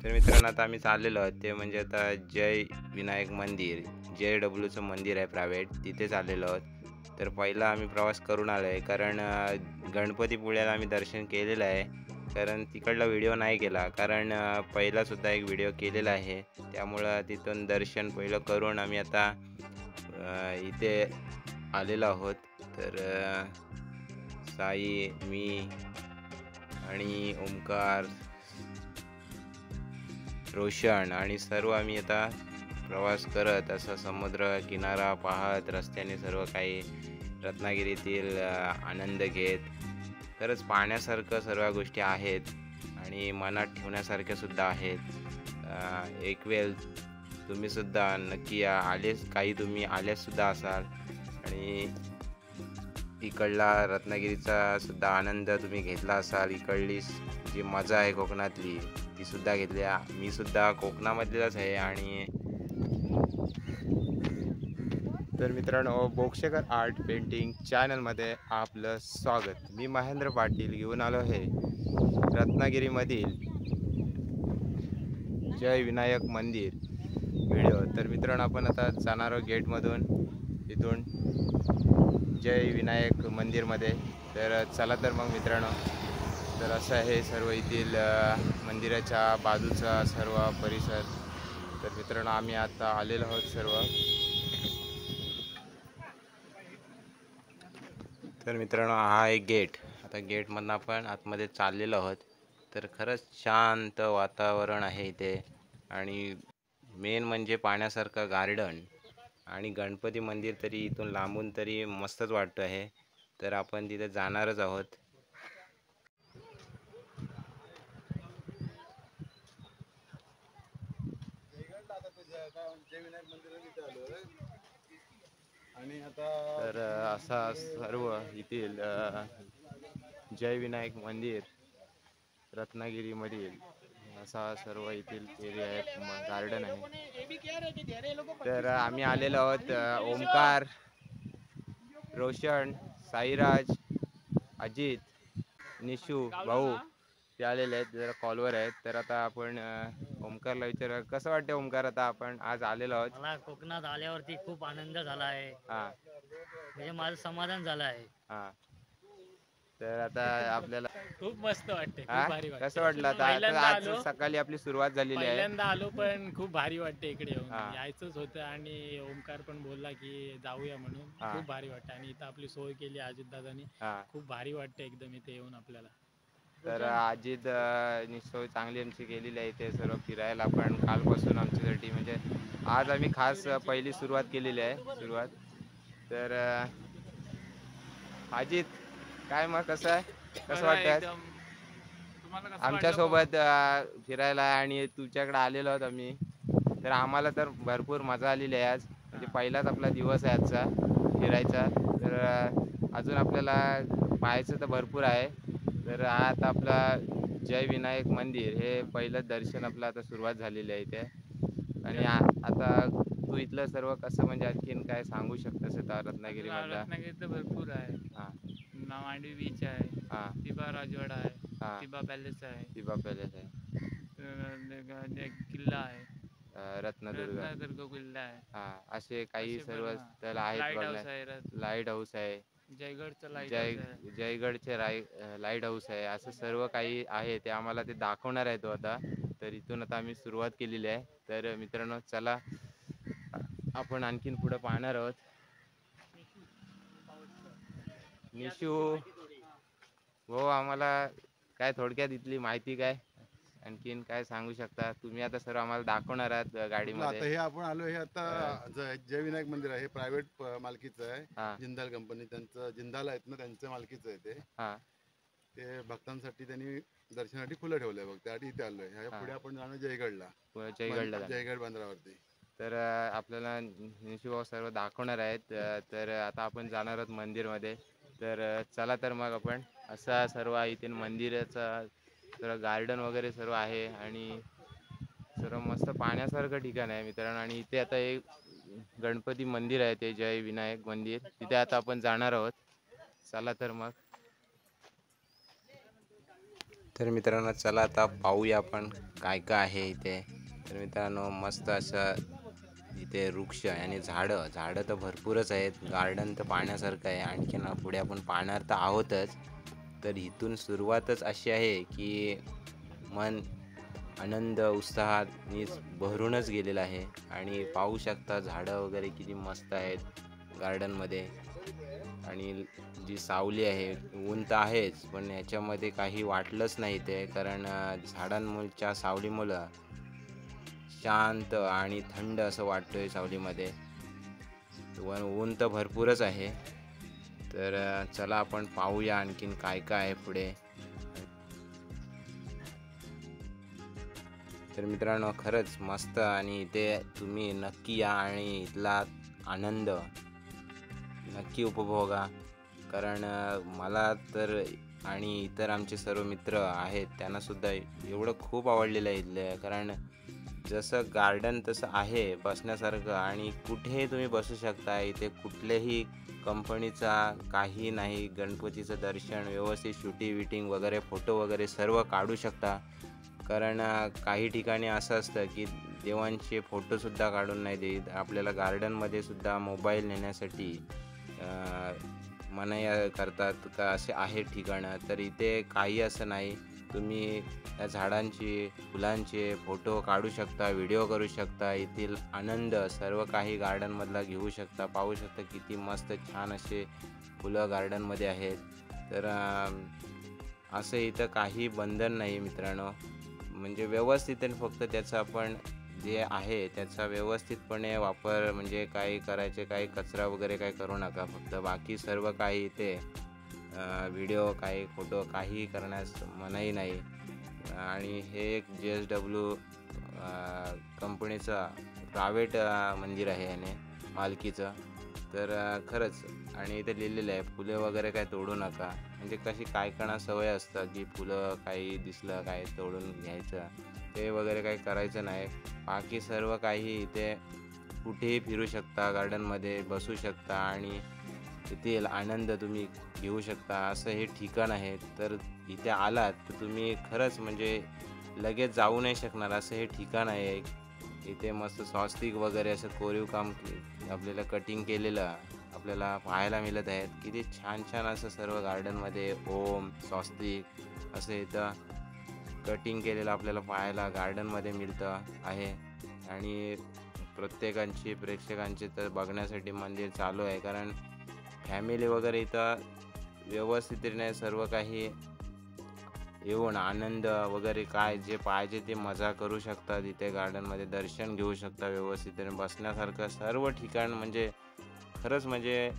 तर मित्रांनो आता आम्ही चाललेलो आहोत ते म्हणजे आता जय विनायक मंदिर JWचं मंदिर आहे प्रायव्हेट तिथे चाललेलो आहोत. तर पहिला आम्ही प्रवास करून आलो आहे कारण गणपतीपुळ्याला आम्ही दर्शन केलेलं आहे. कारण तिकडला व्हिडिओ नाही केला कारण पहिलासुद्धा एक व्हिडिओ केलेला आहे. त्यामुळं तिथून दर्शन पहिलं करून आम्ही आता इथे आलेलो आहोत. तर साई, मी आणि ओमकार, रोशन आणि सर्व आम्ही आता प्रवास करत असा समुद्र किनारा पाहत रस्त्याने सर्व काही रत्नागिरीतील आनंद घेत. खरंच पाहण्यासारखं सर्व गोष्टी आहेत आणि मनात ठेवण्यासारख्या सुद्धा आहेत. एक वेळ तुम्ही सुद्धा नक्की या. काही तुम्ही आलेच सुद्धा असाल आणि इकडला रत्नागिरीचा सुद्धा आनंद तुम्ही घेतला असाल. इकडली जी मजा आहे कोकणातली ती सुद्धा घेतली. मी सुद्धा कोकणामधलाच आहे. आणि तर मित्रांनो, बोक्षेकर आर्ट पेंटिंग चॅनलमध्ये आपलं स्वागत. मी महेंद्र पाटील घेऊन आलो आहे रत्नागिरीमधील जय विनायक मंदिर व्हिडिओ. तर मित्रांनो, आपण आता जाणार आहोत गेटमधून इथून जय विनायक मंदिरमध्ये. तर चला तर मग मित्रांनो, तर असं आहे सर्व येथील मंदिराच्या बाजूचा सर्व परिसर. तर मित्रांनो, आम्ही आता आलेलो आहोत सर्व. तर मित्रांनो, हा एक गेट. आता गेटमधनं आपण आतमध्ये चाललेलो आहोत. तर खरंच शांत वातावरण आहे इथे आणि मेन म्हणजे पाण्यासारखं गार्डन आणि गणपती मंदिर तरी इथून लांबून तरी मस्तच वाटतं आहे. तर आपण तिथे जाणारच आहोत. तर असा सर्व येथील जय विनायक मंदिर रत्नागिरीमधील असा सर्व येथील एरिया आहे, गार्डन आहे. तर आम्ही आलेलो आहोत. ओमकार, रोशन, साईराज, अजित, निशू भाऊ ते आलेले आहेत, जरा कॉलवर आहेत. तर आता आपण ओमकारला विचार, कसं वाटतं ओमकार आता आपण आज आलेलो आहोत? मला कोकणात आल्यावरती खूप आनंद झाला आहे. म्हणजे माझं समाधान झालं आहे. तर आता आपल्याला खूप मस्त वाटते, खूप भारी वाटते. कसं वाटलं आता? आज सकाळी आपली सुरुवात झालेली आहे. पहिल्यांदा आलो पण खूप भारी वाटते इकडे येऊन. यायचंच होतं आणि ओमकार पण बोलला की जाऊया म्हणून. खूप भारी वाटतं आणि इथं आपली सोय केली अजितदादांनी. खूप भारी वाटतं एकदम इथे येऊन आपल्याला. तर अजित सोय चांगली आमची केलेली आहे इथे सर्व फिरायला. पण कालपासून आमच्यासाठी म्हणजे आज आम्ही खास पहिली सुरुवात केलेली आहे. तर अजित, काय मग कसं आहे, कसं वाटतं आमच्यासोबत फिरायला आणि तुमच्याकडे आलेलो आहोत आम्ही? तर आम्हाला तर भरपूर मजा आलेली आहे आज. म्हणजे पहिलाच आपला दिवस आहे आजचा फिरायचा. तर अजून आपल्याला पाहायचं तर भरपूर आहे. तर आता आपला जय विनायक मंदिर हे पहिलं दर्शन आपलं आता सुरुवात झालेली आहे इथे. आणि आता तू इथलं सर्व कसं म्हणजे आणखीन काय सांगू शकतोस आता रत्नागिरीमधला? रत्नागिरीत भरपूर आहे. मांडवी बीच आहे, तिबा राजवाडा आहे, तिबा पॅलेस आहे, किल्ला आहे, रत्नदुर्ग किल्ला आहे. असे काही सर्व स्थळ आहेत बघण्या. लाईट हाऊस आहे, जयगडचे लाईट हाऊस आहे. असं सर्व काही आहे ते आम्हाला ते दाखवणार आहे तो आता. तर इथून आता आम्ही सुरुवात केलेली आहे. तर मित्रांनो, चला आपण आणखीन पुढे पाहणार आहोत. निशू हो, आम्हाला काय थोडक्यात इथली माहिती काय आणखीन काय सांगू शकता तुम्ही? आता सर्व आम्हाला दाखवणार आहात गाडीमध्ये. आता हे आपण आलो, हे आता जय विनायक मंदिर आहे. हे प्रायव्हेट मालकीचं आहे. जिंदाल कंपनी, त्यांचं जिंदाल आहेत ना, त्यांचं मालकीचं आहे ते भक्तांसाठी त्यांनी दर्शनासाठी खुलं ठेवलंय बघ, त्यासाठी इथे आलोय. पुढे आपण जाणं जयगडला, जयगड बंदरावरती. तर आपल्याला निशिभाऊ सर्व दाखवणार आहेत. तर आता आपण जाणार आहोत मंदिरमध्ये. तर चला तर मग आपण. असा सर्व इथे मंदिराचा सर्व गार्डन वगैरे सर्व आहे आणि सर्व मस्त पाण्यासारखं ठिकाण आहे मित्रांनो. आणि इथे आता एक गणपती मंदिर आहे, ते जय विनायक मंदिर, तिथे आता आपण जाणार आहोत. चला तर मग. तर मित्रांनो चला आता पाहूया आपण काय काय आहे इथे. तर मित्रांनो मस्त असं इथे वृक्ष आणि झाडं तर भरपूरच आहेत. गार्डन तर पाहण्यासारखं आहे. आणखीन पुढे आपण पाहणार तर आहोतच. तर इथून सुरुवातच अशी आहे की मन आनंद उत्साहाने भरूनच गेलेलं आहे. आणि पाहू शकता झाडं वगैरे किती मस्त आहेत गार्डनमध्ये. आणि जी सावली आहे, ऊन तर आहेच पण याच्यामध्ये काही वाटलंच नाही ते, कारण झाडांमुळच्या सावलीमुळं शांत आणि थंड असं वाटतोय सावलीमध्ये. ऊन तर भरपूरच आहे. तर चला आपण पाहूया आणखीन काय काय आहे पुढे. तर मित्रांनो खरंच मस्त आणि इथे तुम्ही नक्की या आणि इथला आनंद नक्की उपभोगा. कारण मला तर आणि इतर आमचे सर्व मित्र आहेत त्यांनासुद्धा एवढं खूप आवडलेलं आहे इथलं. कारण जसं गार्डन तसं आहे बसण्यासारखं आणि कुठेही तुम्ही बसू शकता. इथे कुठल्याही कंपनीचा काही नाही. गणपतीचं दर्शन व्यवस्थित शूटिंग वगैरे फोटो वगैरे सर्व काढू शकता. कारण काही ठिकाणी असं असतं की देवांचे फोटोसुद्धा काढून नाही देत. आपल्याला गार्डनमध्ये सुद्धा मोबाईल नेण्यासाठी मनाई करतात का असे आहे ठिकाणं. तर इथे काही असं नाही. तुम्ही त्या झाडांचे फुलांचे फोटो काढू शकता, व्हिडिओ करू शकता. येथील आनंद सर्व काही गार्डनमधला घेऊ शकता. पाहू शकता किती मस्त छान असे फुलं गार्डनमध्ये आहेत. तर असं इथं काही बंधन नाही मित्रांनो. म्हणजे व्यवस्थित आहे. फक्त त्याचं आपण जे आहे त्याचा व्यवस्थितपणे वापर म्हणजे काही करायचे, काही कचरा वगैरे काही करू नका. फक्त बाकी सर्व काही इथे व्हिडिओ काही फोटो काही करण्यास मनाई नाही. आणि हे एक JSW कंपनीचा प्रायव्हेट मंदिर आहे याने मालकीचं. तर खरंच आणि इथे लिहिलेलं आहे फुले वगैरे काय तोडू नका. म्हणजे कशी काय कणा सवय असतं की फुलं काही दिसलं काय तोडून घ्यायचं, ते वगैरे काही करायचं नाही. बाकी सर्व काही इथे कुठेही फिरू शकता, गार्डनमध्ये बसू शकता आणि येथील आनंद तुम्ही घेऊ शकता. असं हे ठिकाण आहे. तर इथे आलात तर तुम्ही खरंच म्हणजे लगेच जाऊ नाही शकणार असं हे ठिकाण आहे. इथे मस्त स्वस्तिक वगैरे असं कोरीव काम आपल्याला कटिंग केलेलं आपल्याला पाहायला मिळत आहेत. किती छान छान असं सर्व गार्डनमध्ये ओम स्वस्तिक असं इथं कटिंग केलेलं आपल्याला पाहायला गार्डनमध्ये मिळतं आहे. आणि प्रेक्षकांचे तर बघण्यासाठी मंदिर चालू आहे. कारण फॅमिली वगैरे इथं व्यवस्थितरीने सर्व काही येऊन आनंद वगैरे काय जे पाहिजे ते मजा करू शकतात. इथे गार्डनमध्ये दर्शन घेऊ शकता. व्यवस्थितरीने बसण्यासारखं सर्व ठिकाण म्हणजे खरंच म्हणजे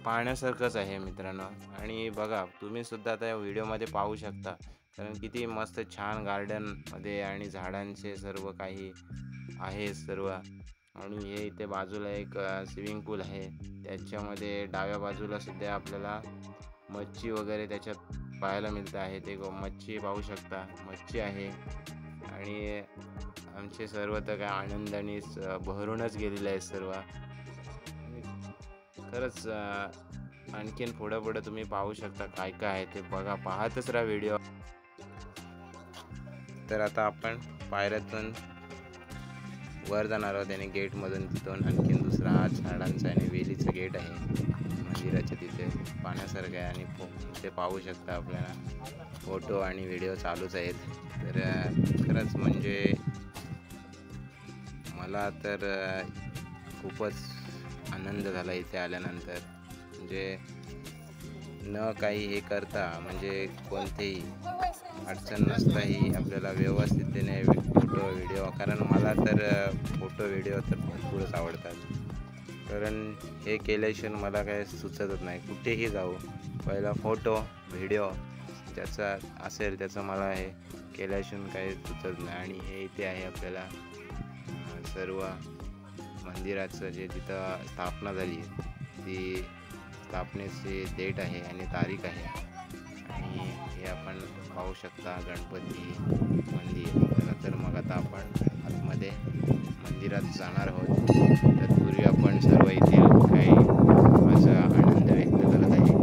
पाहण्यासारखंच आहे मित्रांनो. आणि बघा तुम्ही सुद्धा त्या व्हिडिओमध्ये पाहू शकता. कारण किती मस्त छान गार्डनमध्ये आणि झाडांचे सर्व काही आहे सर्व. आणि हे इथे बाजूला एक स्विमिंग पूल आहे. त्याच्यामध्ये डाव्या बाजूला सुद्धा आपल्याला मच्छी वगैरे त्याच्यात पाहायला मिळतं आहे. ते मच्छी पाहू शकता, मच्छी आहे. आणि आमचे सर्व तर काय आनंदाने भरूनच गेलेले आहेत सर्व. खरंच आणखीन पुढं तुम्ही पाहू शकता काय काय आहे ते. बघा पाहतच राहा व्हिडिओ. तर आता आपण पायऱ्यातून वर जाणार आहोत आणि गेटमधून तिथून आणखीन दुसरा हा झाडांचा आणि वेलीचं गेट आहे मंदिराच्या तिथे पाहण्यासारखं आहे. आणि तिथे पाहू शकता आपल्याला फोटो आणि व्हिडिओ चालूच आहेत. तर खरंच म्हणजे मला तर खूपच आनंद झाला इथे आल्यानंतर. म्हणजे न काही हे करता म्हणजे कोणतेही अडचण नसताही आपल्याला व्यवस्थितपणे फोटो व्हिडिओ, कारण मला तर फोटो व्हिडिओ तर भरपूरच आवडतात. कारण हे केल्याशिवाय मला काय सुचतच नाही. कुठेही जाऊ पहिला फोटो व्हिडिओ ज्याचा असेल त्याचं मला हे केल्याशिवाय काही सुचत नाही. आणि हे इथे आहे आपल्याला सर्व मंदिराचं जे जिथं स्थापना झाली ती स्थापनेची डेट आहे आणि तारीख आहे. आणि हे आपण पाहू शकता गणपती मंदिर. तर मग आता आपण आतमध्ये मंदिरात जाणार आहोत. तत्पूर्वी आपण सर्व इथे काही माझा आनंद व्यक्त करत आहे.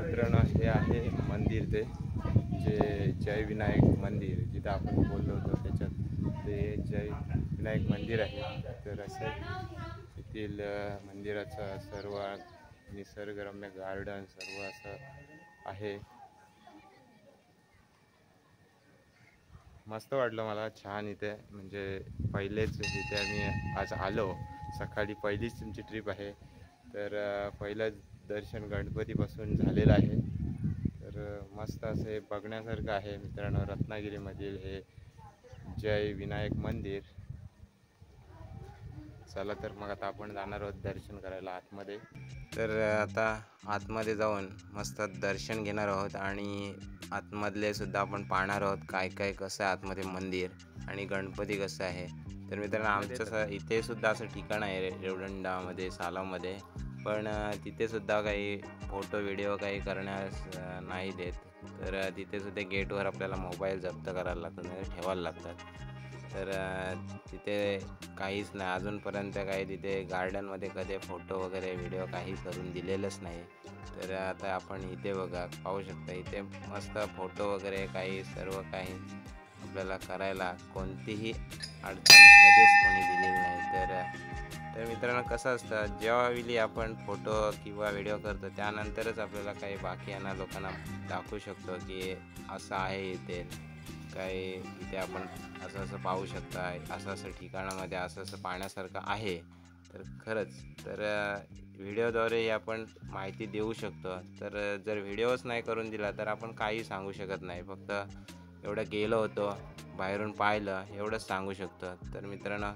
मित्रांनो हे आहे मंदिर ते येथील मंदिराचं सर्व निसर्गरम्य गार्डन सर्व असं आहे. मस्त वाटलं मला, छान इथे. म्हणजे पहिलेच इथे आम्ही आज आलो सकाळी, पहिलीच तुमची ट्रिप आहे. तर पहिलं दर्शन गणपतीपासून झालेलं आहे. तर मस्त असे बघण्यासारखं आहे मित्रांनो रत्नागिरीमधील हे जय विनायक मंदिर. चला तर मग आता आपण जाणार आहोत दर्शन करायला आतमध्ये. तर आता आतमध्ये जाऊन मस्त दर्शन घेणार आहोत आणि आतमधले सुद्धा आपण पाहणार आहोत काय काय कसं आहे आतमध्ये मंदिर आणि गणपती कसं आहे. तर मित्रांनो आमचं इथे सुद्धा असं ठिकाण आहे रेवदंडामध्ये सालामध्ये, पण तिथे सुद्धा काही फोटो व्हिडिओ काही करण्यास नाही देत. तर तिथे सुद्धा गेटवर आपल्याला मोबाईल जप्त करायला लागतात, म्हणजे ठेवायला लागतात. तर तिथे काहीच नाही अजूनपर्यंत, काही तिथे गार्डनमध्ये कधी फोटो वगैरे व्हिडिओ काही करून दिलेलंच नाही. तर आता आपण इथे बघा पाहू शकता, इथे मस्त फोटो वगैरे काही सर्व काही आपल्याला करायला कोणतीही अडचण कधीच कोणी दिलेली नाही. तर मित्रांनो कसं असतं, जेव्हा आपण फोटो किंवा व्हिडिओ करतो त्यानंतरच आपल्याला काही बाकीयांना लोकांना दाखवू शकतो की असं आहे इथे काही, इथे आपण असं पाहू शकता, असं ठिकाणामध्ये असं पाहण्यासारखं आहे. तर खरंच तर व्हिडिओद्वारे आपण माहिती देऊ शकतो. तर जर व्हिडिओच नाही करून दिला तर आपण काही सांगू शकत नाही, फक्त एवढं गेलो होतो बाहेरून पाहिलं एवढंच सांगू शकतो. तर मित्रांनो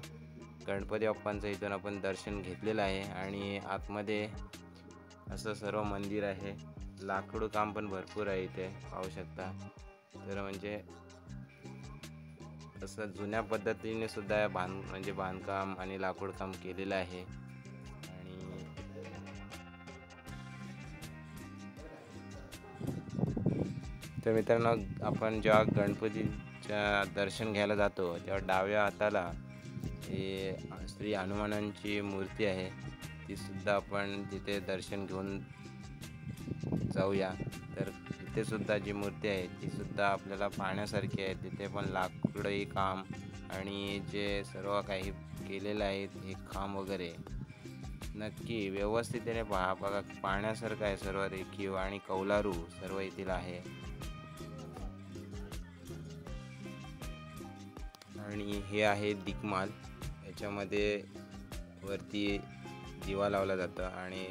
गणपती बाप्पांचं इथून आपण दर्शन घेतलेलं आहे आणि आतमध्ये असं सर्व मंदिर आहे. लाकूड काम पण भरपूर आहे इथे पाहू शकता. तर म्हणजे असं जुन्या पद्धतीने सुद्धा म्हणजे बांधकाम आणि लाकूड काम केलेलं आहे. आणि तर मित्रांनो आपण जेव्हा गणपतीच्या दर्शन घ्यायला जातो तेव्हा डाव्या हाताला हे श्री हनुमानांची मूर्ती आहे, ती सुद्धा आपण तिथे दर्शन घेऊन जाऊया. तर तिथे सुद्धा जी मूर्ती आहे ती सुद्धा आपल्याला पाहण्यासारखी आहे. तिथे पण लाकडी काम आणि जे सर्व काही केलेलं आहे हे काम वगैरे नक्की व्यवस्थितपणे बघा, पाहण्यासारखं आहे. सर्व रेखीव आणि कौलारू सर्व येथील आहे. आणि हे आहे दिग्माल, याच्यामध्ये वरती दिवा लावला जातो. आणि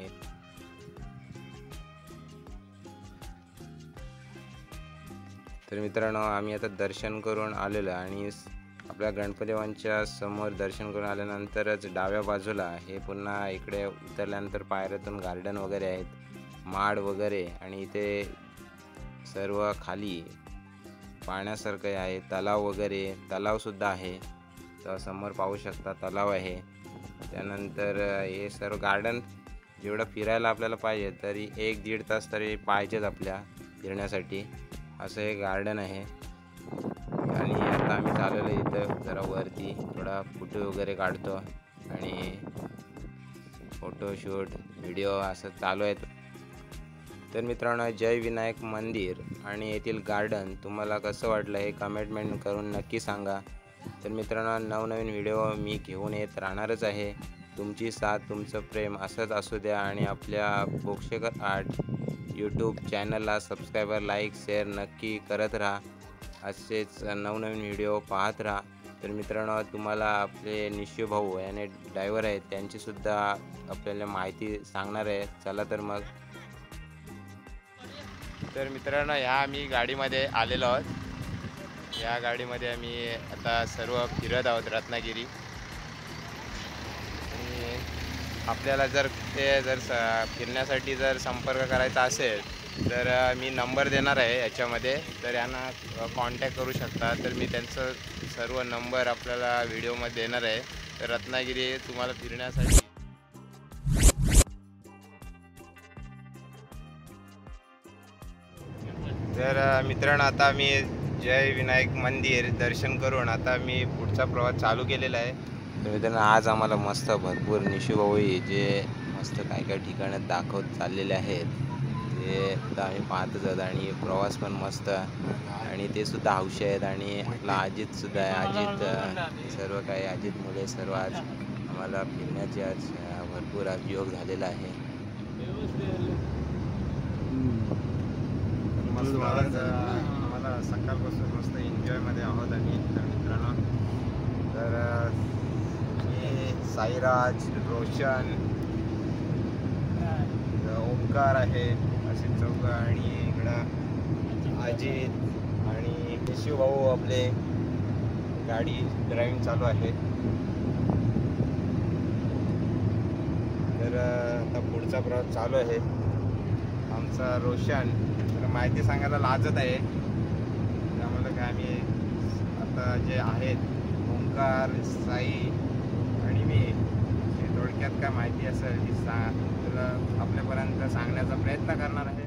तर मित्रांनो आम्ही आता दर्शन करून आलेलो आणि आपल्या गणपतीबाप्पांच्या समोर दर्शन करून आल्यानंतरच डाव्या बाजूला हे पुन्हा इकडे उतरल्यानंतर पायऱ्यातून गार्डन वगैरे आहेत, माड वगैरे, आणि इथे सर्व खाली पाहण्यासारखं आहे. तलाव वगैरे, तलावसुद्धा आहे. तर समोर पाहू शकता तलाव आहे. त्यानंतर हे सर्व गार्डन जेवढं फिरायला आपल्याला पाहिजे तरी 1-1.5 तास तरी पाहिजेच आपल्या फिरण्यासाठी. असं हे गार्डन आहे. आणि आता आम्ही चाललेलो इथं जरा वरती थोडा फोटो वगैरे काढतो आणि फोटोशूट व्हिडिओ असं चालू आहे. तर मित्रांनो जय विनायक मंदिर आणि येथील गार्डन तुम्हाला कसं वाटलं हे कमेंटमेंट करून नक्की सांगा. तर मित्रांनो नवनवीन व्हिडिओ मी घेऊन येत राहणारच आहे. तुमची साथ तुमचं प्रेम असंच असू द्या आणि आपल्या बोक्षेकर आर्ट यूट्यूब चॅनलला सबस्क्रायबर लाईक शेअर नक्की करत राहा. असेच नवनवीन व्हिडिओ पाहत राहा. तर मित्रांनो तुम्हाला आपले निश्चय भाऊ याने ड्रायव्हर आहेत त्यांचीसुद्धा आपल्याला माहिती सांगणार आहे. चला तर मग. तर मित्रांनो ह्या आम्ही गाडीमध्ये आलेलो आहोत. या गाडीमध्ये आम्ही आता सर्व फिरत आहोत रत्नागिरी. आणि आपल्याला जर फिरण्यासाठी जर संपर्क करायचा असेल तर मी नंबर देणार आहे याच्यामध्ये, तर यांना कॉन्टॅक्ट करू शकता. तर मी त्यांचं सर्व नंबर आपल्याला व्हिडिओमध्ये देणार आहे. तर रत्नागिरी तुम्हाला फिरण्यासाठी तर मित्रांनो आता मी जय विनायक मंदिर दर्शन करून आता मी पुढचा प्रवास चालू केलेला आहे. तर मित्रांनो आज आम्हाला मस्त भरपूर निशूभाऊ जे मस्त काय काय ठिकाणं दाखवत चाललेले आहेत ते आता आम्ही पाहतच आहोत. आणि प्रवास पण मस्त आणि ते सुद्धा हौशी आहेत. आणि आपला अजितसुद्धा आहे, अजित सर्व काही अजित मुले सर्व आज आम्हाला फिरण्याची आज भरपूर आज योग झालेला आहे. मस्त आम्हाला सकाळपासून मस्त एन्जॉयमध्ये आहोत आम्ही. तर मित्रांनो, तर मी साईराज, रोशन, ओंकार आहे असे चौघं, आणि इकडं अजित आणि शिवभाऊ आपले गाडी ड्रायव्हिंग चालू आहे. तर आता पुढचा प्रवास चालू आहे. आमचा रोशन तर माहिती सांगायला लाजत आहे, त्यामुळे काय आम्ही आता जे आहेत ओंकार, साई आणि मी थोडक्यात काय माहिती असेल ती तुला आपल्यापर्यंत सांगण्याचा प्रयत्न करणार आहे.